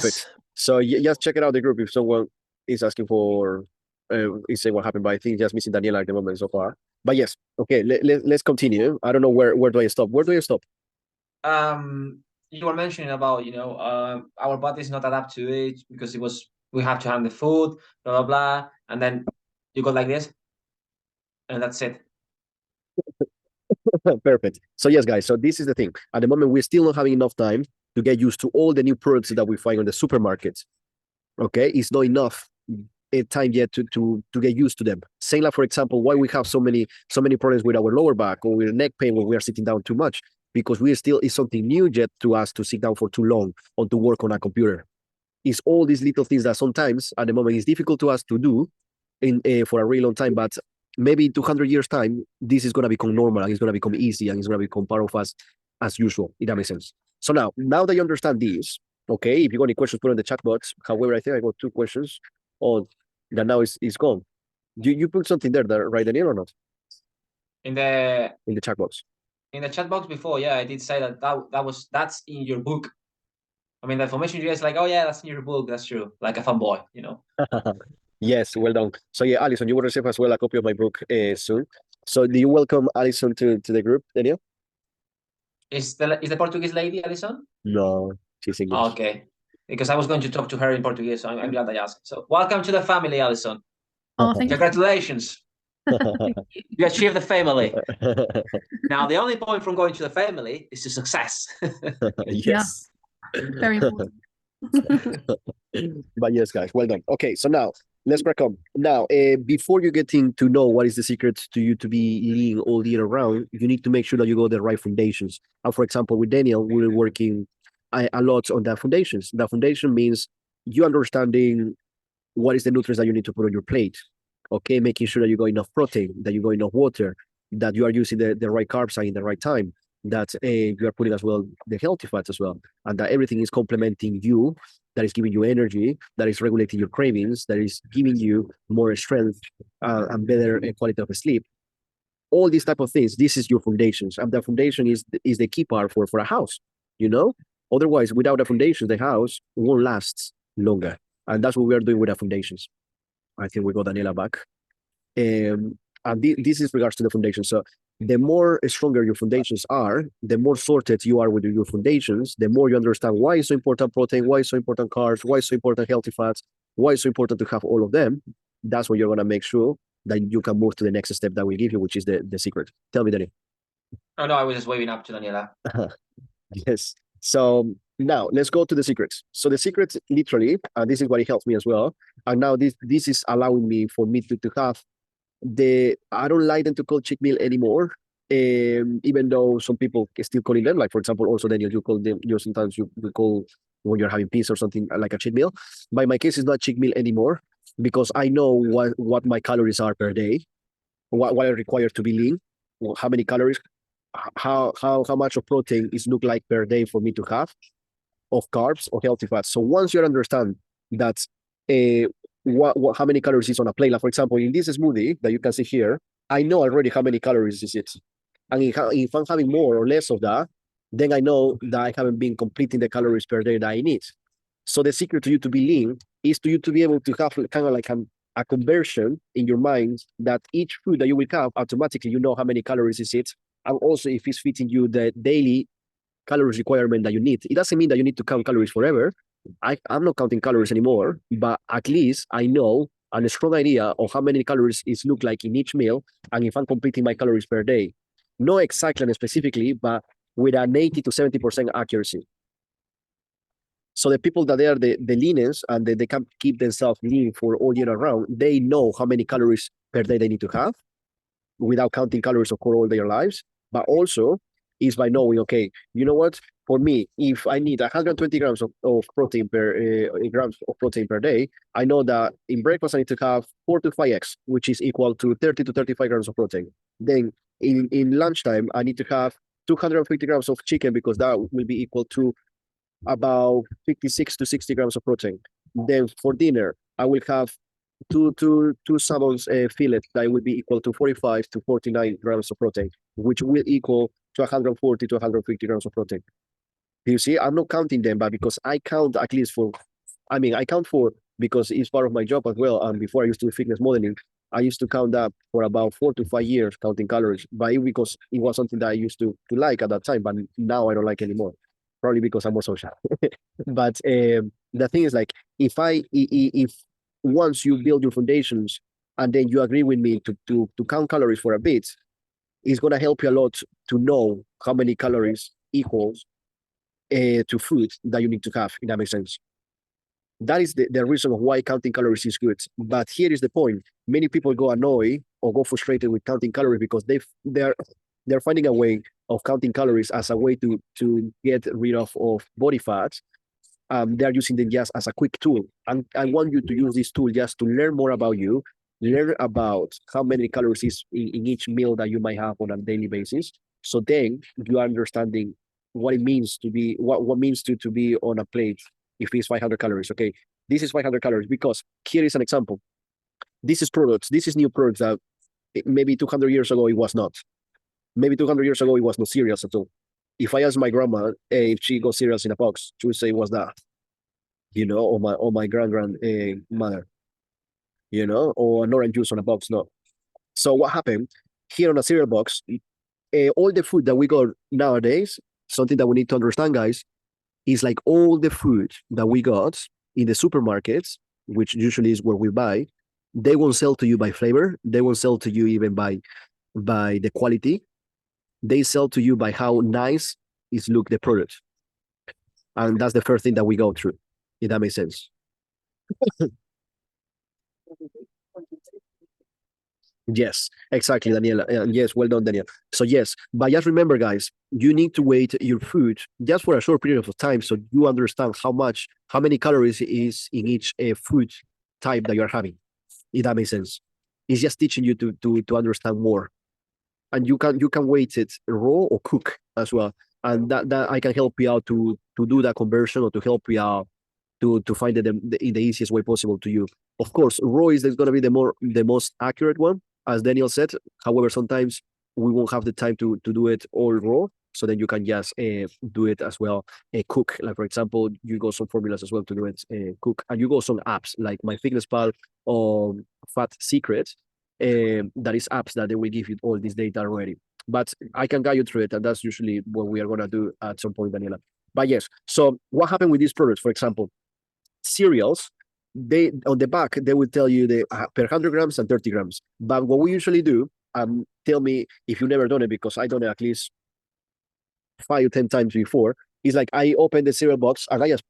Perfect. So just check it out the group if someone is asking for is saying what happened, but I think just missing Daniela at the moment so far. But yes, okay, let's continue. I don't know where do I stop? Where do I stop? You were mentioning about our body's not adapt to it because we have to handle the food, blah blah blah, and then you go like this, and that's it. Perfect. So yes, guys. So this is the thing. At the moment, we're still not having enough time to get used to all the new products that we find on the supermarkets. Okay, it's not enough time yet to get used to them. Saying like, for example, why we have so many problems with our lower back or with neck pain when we are sitting down too much, because we still is something new yet to us to sit down for too long or to work on a computer. It's all these little things that sometimes at the moment is difficult to us to do in for a really long time, but maybe in 200 years time this is going to become normal and it's going to become easy and it's going to become part of us as usual, if that makes sense. So now that you understand this, okay, if you got any questions, put in the chat box. However, I think I got two questions. Oh, that now is gone. You put something there that right in or not In the in the chat box? in the chat box before, yeah, I did say that's in your book. I mean, the information you guys like, oh yeah, that's in your book. That's true. Like a fanboy, you know. Yes, well done. So yeah, Alison, you will receive as well a copy of my book soon. So do you welcome Alison to the group, Daniel? Is the Portuguese lady Alison? No, she's English. Okay, because I was going to talk to her in Portuguese, so I'm glad I asked. So welcome to the family, Alison. Oh, thank you. Congratulations. You achieved the family. Now, the only point from going to the family is to success. Yes. Very important. But yes, guys, well done. Okay, so now let's crack on. Now, before you getting to know what is the secret to you to be lean all year around, you need to make sure that you got the right foundations. And for example, with Daniel, we're working a lot on the foundations. The foundation means you understanding what is the nutrients that you need to put on your plate. Okay, making sure that you got enough protein, that you got enough water, that you are using the right carbs in the right time, that you are putting as well the healthy fats as well, and that everything is complementing you, that is giving you energy, that is regulating your cravings, that is giving you more strength and better quality of sleep. All these type of things, this is your foundations, and the foundation is the key part for a house. You know, otherwise, without a foundation, the house won't last longer, and that's what we are doing with the foundations. I think we got Daniela back. And this is regards to the foundation. So the more stronger your foundations are, the more sorted you are with your foundations, the more you understand why it's so important protein, why it's so important carbs, why it's so important healthy fats, why it's so important to have all of them. That's what you're going to make sure that you can move to the next step that we give you, which is the secret. Tell me, Danny. Oh no, I was just waving up to Daniela. Yes. So now let's go to the secrets. So the secrets literally, and this is what it helps me as well. And now this is allowing me for me to have I don't like them to call cheat meal anymore. Even though some people still calling them, like for example, also Daniel, you call them, sometimes you call when you're having pizza or something like a cheat meal. But in my case, it's not cheat meal anymore because I know what my calories are per day, what I require to be lean, how many calories, how much of protein is look like per day for me to have, of carbs or healthy fats. So once you understand that how many calories is on a plate, like for example, in this smoothie that you can see here, I know already how many calories is it. And if I'm having more or less of that, then I know that I haven't been completing the calories per day that I need. So the secret to you to be lean is to you to be able to have kind of like a conversion in your mind that each food that you will have, automatically you know how many calories is it, and also if it's fitting you the daily calories requirement that you need. It doesn't mean that you need to count calories forever. I'm not counting calories anymore, but at least I know and a strong idea of how many calories it look like in each meal, and if I'm completing my calories per day. Not exactly and specifically, but with an 80 to 70% accuracy. So the people that they are the leanest and they can keep themselves lean for all year around, they know how many calories per day they need to have without counting calories of course all their lives, but also is by knowing, okay, you know what? For me, if I need 120 grams of protein grams of protein per day, I know that in breakfast I need to have 4 to 5 eggs, which is equal to 30 to 35 grams of protein. Then in lunchtime, I need to have 250 grams of chicken because that will be equal to about 56 to 60 grams of protein. Then for dinner, I will have two salmons fillet that would be equal to 45 to 49 grams of protein, which will equal to 140 to 150 grams of protein. You see, I'm not counting them, but because I count at least for, I count for, because it's part of my job as well. And before I used to do fitness modeling, I used to count up for about 4 to 5 years counting calories, but because it was something that I used to like at that time, but now I don't like anymore. Probably because I'm more social. But the thing is, like, if once you build your foundations and then you agree with me to count calories for a bit, it's gonna help you a lot to know how many calories equals to food that you need to have. If that makes sense. That is the reason why counting calories is good. But here is the point: many people go annoyed or go frustrated with counting calories because they're finding a way of counting calories as a way to get rid of body fat. They're using them just as a quick tool. And I want you to use this tool just to learn more about you, learn about how many calories is in each meal that you might have on a daily basis. So then you are understanding what it means to be, what means to be on a plate if it's 500 calories. Okay, this is 500 calories because here is an example. This is products, this is new products that maybe 200 years ago it was not. Maybe 200 years ago it was no cereals at all. If I ask my grandma if she got cereals in a box, she would say, "What's that?" Or my grand mother, or an orange juice on a box. No. So what happened here on a cereal box? All the food that we got nowadays, something that we need to understand, guys, is like all the food that we got in the supermarkets, which usually is where we buy. They won't sell to you by flavor. They won't sell to you even by the quality. They sell to you by how nice is look the product, and that's the first thing that we go through. If that makes sense. Yes, exactly, Daniela. Yes, well done, Daniel. So yes, but just remember, guys, you need to wait your food just for a short period of time so you understand how many calories is in each food type that you're having. If that makes sense, it's just teaching you to understand more, and you can wait it raw or cook as well, and that I can help you out to do that conversion or to help you out to find it in the easiest way possible to you. Of course, raw is going to be the most accurate one, as Daniel said. However, sometimes we won't have the time to do it all raw, so then you can just do it as well. Cook, like for example, you got some formulas as well to do it. Cook, and you got some apps like MyFitnessPal or Fat Secret. That is apps that they will give you all this data already. But I can guide you through it, and that's usually what we are gonna do at some point, Daniela. But yes, so what happened with these products, for example? Cereals, they on the back they will tell you the per 100 grams and 30 grams. But what we usually do, tell me if you never done it, because I done it at least 5 or 10 times before, is like I open the cereal box and I just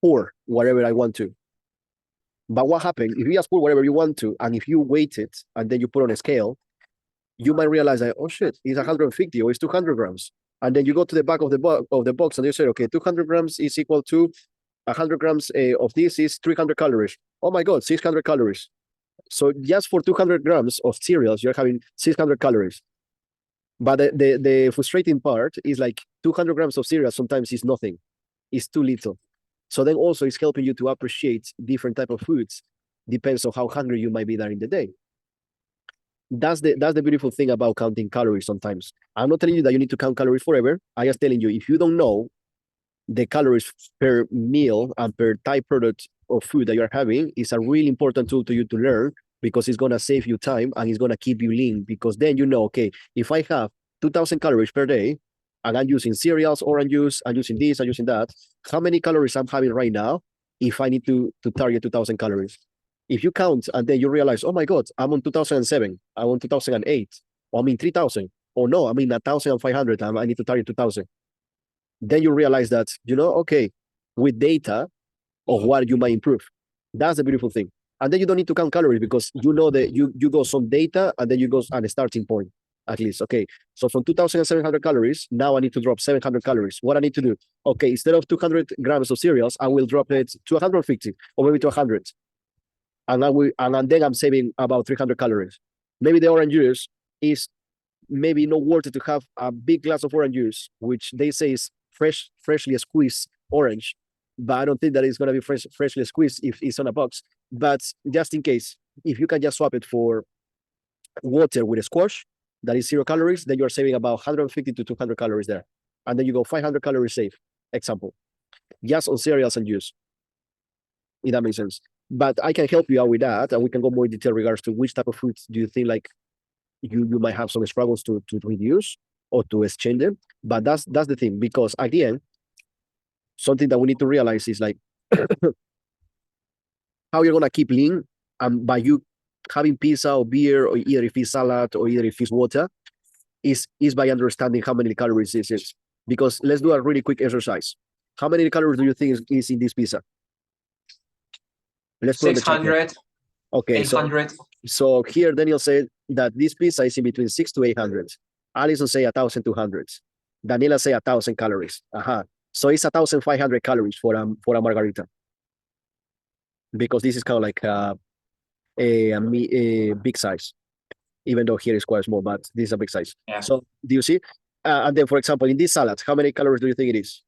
pour whatever I want to. But what happened if you just pour whatever you want to, and if you weight it and then you put on a scale, you might realize that, oh shit, it's 150 or it's 200 grams. And then you go to the back of the box and you say, okay, 200 grams is equal to 100 grams of this is 300 calories. Oh my God, 600 calories. So just for 200 grams of cereals, you're having 600 calories. But the frustrating part is like 200 grams of cereal sometimes is nothing. It's too little. So then also it's helping you to appreciate different type of foods. Depends on how hungry you might be there in the day. That's the beautiful thing about counting calories sometimes. I'm not telling you that you need to count calories forever. I'm just telling you, if you don't know the calories per meal and per type product of food that you're having, is a really important tool to you to learn, because it's going to save you time and it's going to keep you lean, because then you know, okay, if I have 2,000 calories per day and I'm using cereals, orange juice, I'm using this, I'm using that, how many calories I'm having right now if I need to target 2,000 calories? If you count and then you realize, oh my God, I'm on 2007, I'm on 2008, or I'm in 3,000, or no, I'm in 1,500, I need to target 2,000. Then you realize that, okay, with data of what you might improve. That's the beautiful thing. And then you don't need to count calories, because you know that you go some data and then you go at a starting point, at least. Okay, so from 2,700 calories, now I need to drop 700 calories. What I need to do? Okay, instead of 200 grams of cereals, I will drop it to 150 or maybe to 100. And then I'm saving about 300 calories. Maybe the orange juice is maybe not worth it to have a big glass of orange juice, which they say is freshly squeezed orange, but I don't think that it's going to be freshly squeezed if it's on a box. But just in case, if you can just swap it for water with a squash that is 0 calories, then you're saving about 150 to 200 calories there, and then you go 500 calories safe. example, just on cereals and juice. If that makes sense. But I can help you out with that, and we can go more in detail regards to which type of foods do you think like you might have some struggles to reduce or to exchange them. But that's the thing, because at the end, something that we need to realize is like how you're gonna keep lean, and by you having pizza or beer, or either if it's salad or either if it's water, is by understanding how many calories this is. Because let's do a really quick exercise. How many calories do you think is in this pizza? Let's put on the chat here. 600, Okay, 800. so here Daniel said that this pizza is in between 6 to 800. Alison say 1,200. Daniela say 1,000 calories. So it's 1,500 calories for a margarita, because this is kind of like a big size, even though here is quite small, but this is a big size. Yeah. So do you see? And then, for example, in this salad, how many calories do you think it is?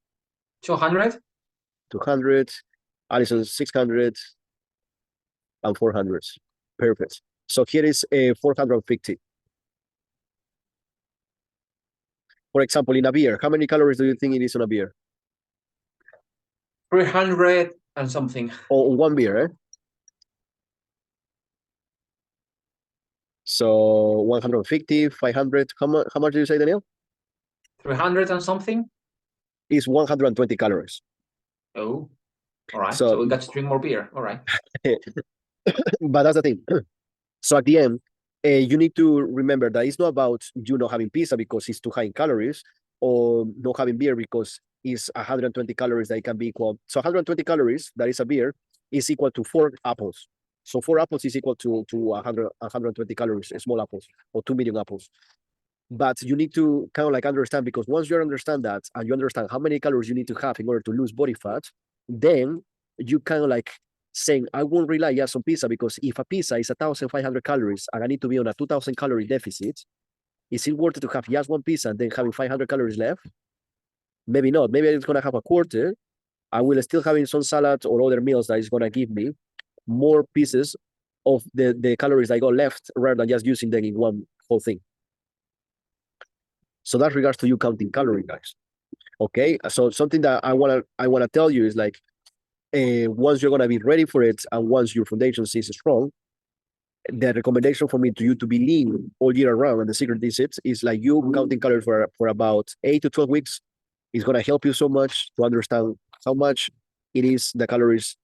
200. 200. Alison 600 and 400. Perfect. So here is a 450. For example, in a beer, how many calories do you think it is on a beer? 300 and something. On one beer, eh? So 150, 500. How much do you say, Daniel? 300 and something. Is 120 calories. Oh, all right. So- So we got to drink more beer. All right. But that's the thing. So at the end, you need to remember that it's not about you not having pizza because it's too high in calories, or not having beer because it's 120 calories that it can be equal. So 120 calories, that is a beer, is equal to 4 apples. So 4 apples is equal to 120 calories, small apples, or 2 million apples. But you need to kind of like understand, because once you understand that and you understand how many calories you need to have in order to lose body fat, then you kind of like saying, I won't rely just on pizza, because if a pizza is 1,500 calories and I need to be on a 2,000 calorie deficit, is it worth it to have just one pizza and then having 500 calories left? Maybe not. Maybe it's going to have a quarter. I will still having some salad or other meals that is going to give me more pieces of the calories I got left, rather than just using them in one whole thing. So that's regards to you counting calories, guys. Okay, so something that I wanna tell you is like, once you're gonna be ready for it, and once your foundation is strong, the recommendation for me to you to be lean all year round, and the secret is like you counting calories for about 8 to 12 weeks is gonna help you so much to understand how much it is the calories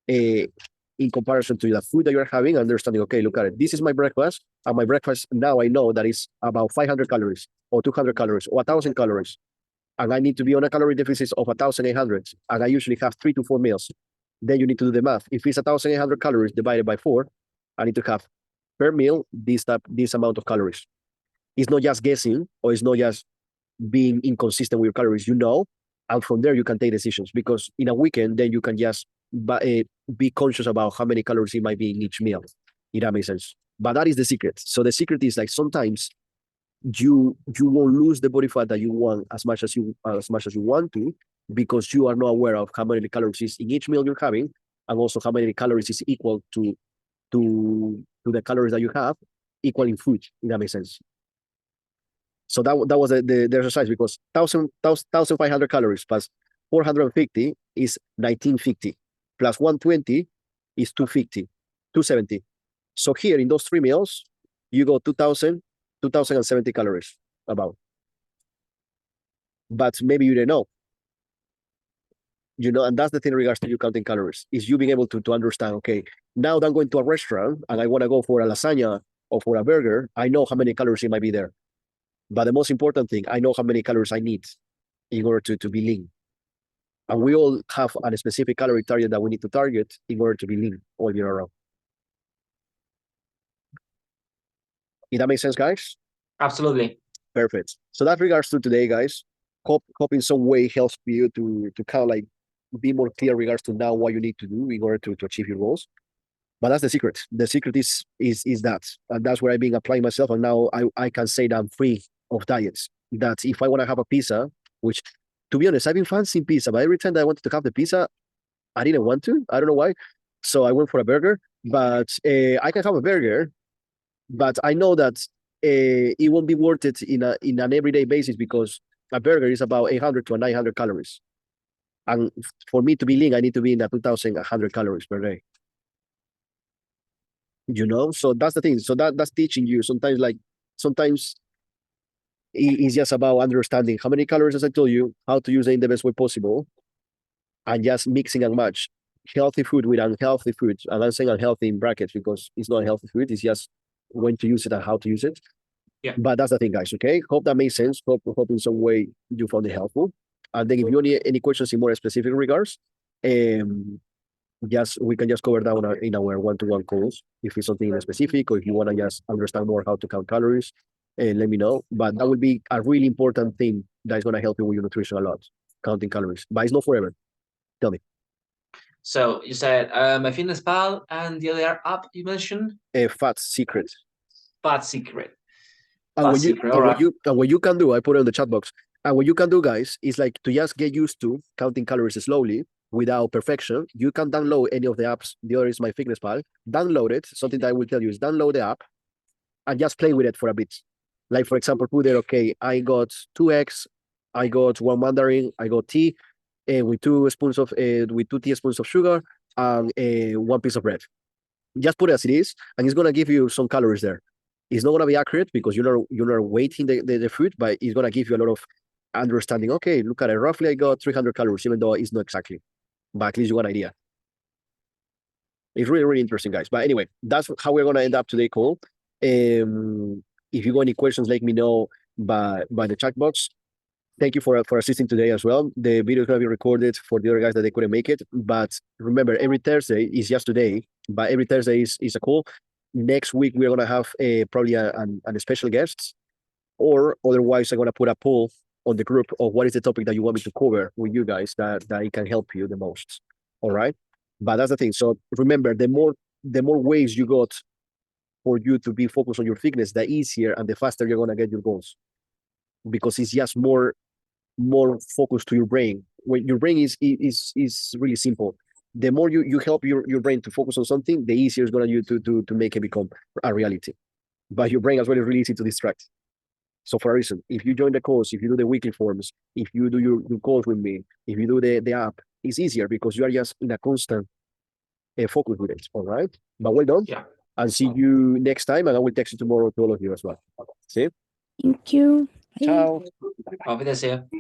in comparison to the food that you're having, understanding, okay, look at it. This is my breakfast, and my breakfast now I know that is about 500 calories, or 200 calories, or 1,000 calories. And I need to be on a calorie deficit of 1,800, and I usually have 3 to 4 meals. Then you need to do the math. If it's 1,800 calories divided by 4, I need to have per meal this amount of calories. It's not just guessing, or it's not just being inconsistent with your calories, and from there you can take decisions, because in a weekend, then you can just be conscious about how many calories it might be in each meal, if that makes sense. But that is the secret. So the secret is like, sometimes you won't lose the body fat that you want as much as you want to, because you are not aware of how many calories is in each meal you're having, and also how many calories is equal to the calories that you have equal in food, if that makes sense. So that was the exercise, because 1,500 calories plus 450 is 1,950, plus 120 is 250, 270. So here in those 3 meals, you go 2,070 calories about. But maybe you didn't know. And that's the thing in regards to you counting calories, is you being able to understand, okay, now that I'm going to a restaurant and I want to go for a lasagna or for a burger, I know how many calories it might be there. But the most important thing, I know how many calories I need in order to be lean. And we all have a specific calorie target that we need to target in order to be lean all year around. If that makes sense, guys? Absolutely. Perfect. So that regards to today, guys. Hope in some way helps you to kind of like be more clear regards to now what you need to do in order to achieve your goals. But that's the secret. The secret is that, and that's where I've been applying myself. And now I can say that I'm free of diets. That if I want to have a pizza, which, to be honest, I've been fancying pizza, but every time that I wanted to have the pizza, I didn't want to. I don't know why. So I went for a burger. But I can have a burger, but I know that it won't be worth it in an everyday basis, because a burger is about 800 to 900 calories. And for me to be lean, I need to be in the 2,100 calories per day. So that's the thing. So that's teaching you sometimes it's just about understanding how many calories, as I told you, how to use it in the best way possible, and just mixing and match healthy food with unhealthy food. And I'm saying unhealthy in brackets because it's not healthy food. It's just when to use it and how to use it. Yeah. But that's the thing, guys. Okay. Hope that makes sense. Hope in some way you found it helpful. And then if you need any questions in more specific regards, we can just cover that in our one-to-one calls. If it's something specific, or if you want to just understand more how to count calories, let me know. But that would be a really important thing that's going to help you with your nutrition a lot, counting calories. But it's not forever. Tell me. So you said MyFitnessPal and the other app you mentioned? Fat Secret. Fat Secret. And what you can do, I put it in the chat box. And what you can do, guys, is like to just get used to counting calories slowly without perfection. You can download any of the apps. The other is MyFitnessPal. Download it. Something that I will tell you is download the app and just play with it for a bit. Like, for example, put there, okay, I got 2 eggs, I got 1 mandarin, I got tea, with 2 teaspoons of sugar and 1 piece of bread. Just put it as it is, and it's gonna give you some calories there. It's not gonna be accurate because you're not weighting the food, but it's gonna give you a lot of understanding. Okay, look at it. Roughly, I got 300 calories, even though it's not exactly, but at least you got an idea. It's really, really interesting, guys. But anyway, that's how we're gonna end up today's call. If you got any questions, let me know by the chat box. Thank you for assisting today as well. The video is going to be recorded for the other guys that they couldn't make it. But remember, every Thursday is just today, but every Thursday is a call. Next week, we're going to have probably a special guest, or otherwise, I'm going to put a poll on the group of what is the topic that you want me to cover with you guys that it can help you the most. All right. But that's the thing. So remember, the more ways you got for you to be focused on your fitness, the easier and the faster you're going to get your goals, because it's just more focus to your brain. When your brain is really simple, the more you help your brain to focus on something, the easier it's going to make it become a reality. But your brain as well is really easy to distract. So for a reason, if you join the course, if you do the weekly forms, if you do your calls with me, if you do the app, it's easier because you are just in a constant focus with it. All right. But well done. Yeah. And see you next time, and I will text you tomorrow to all of you as well. See? Thank you. Bye. Ciao. Auf Wiedersehen.